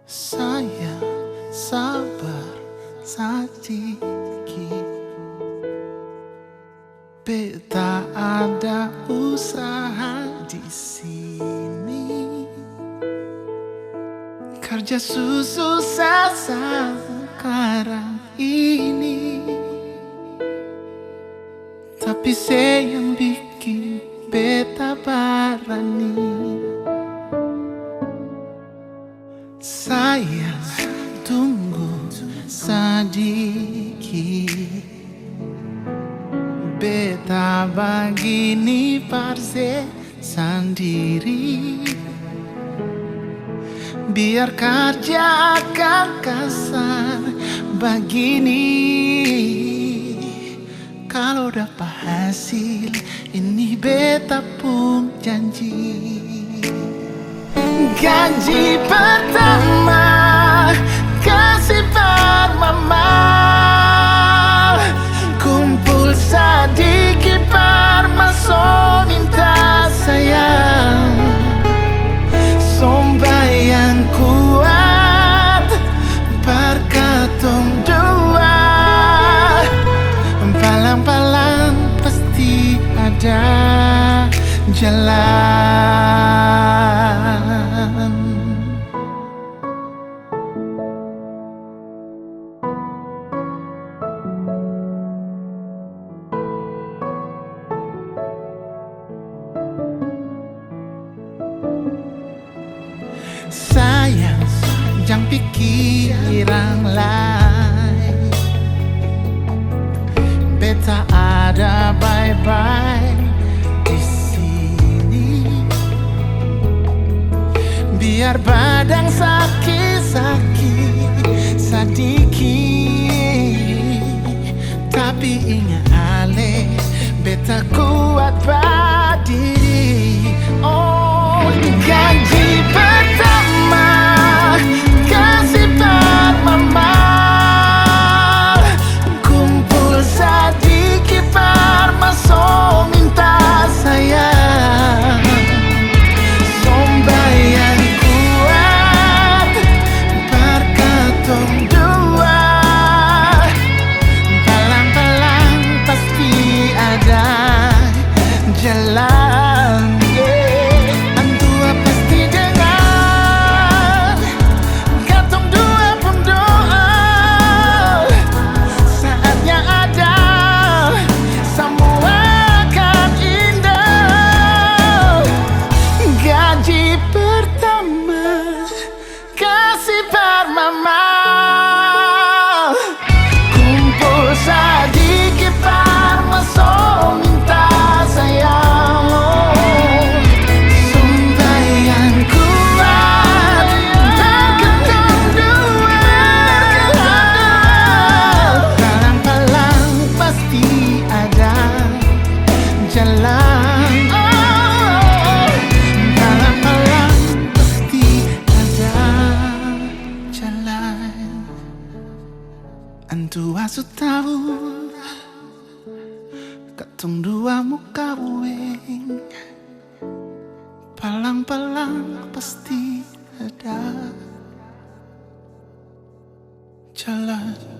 Saya sabar sedikit, beta ada usaha di sini. Kerja susah sekarang ini, tapi saya yang bikin beta berani. Saya tunggu sedikit, beta begini parse sendiri. Biar kerja akan kasar begini, kalau dapat hasil ini beta pun janji. Gaji pertama kasih per mama, kumpul sedikit per masuk minta sayang. Sombayang kuat berkatong dua, palang-palang pasti ada jalan. Sayang, jangan pikiran lain. Beta ada bye-bye di sini. Biar badan sakit-sakit sedikit, tapi ingat ale, beta kuat berdiri. Oh, gaji pertama kasih per mama, kumpul sedikit per masuk minta sayang. Sombayang kuat berkatong dua, palang-palang pasti ada jalan. Antua pasti dengar, katong dua pun doa, saatnya ada, semua akan indah. Gaji pertama kasih per mama, kumpul sedikit per masuk minta sayang. Sombayang kuat berkatong dua, palang-palang pasti ada jalan. Palang-palang pasti ada jalan. Antu asu tahu, katong dua muka weng, palang-palang pasti ada jalan.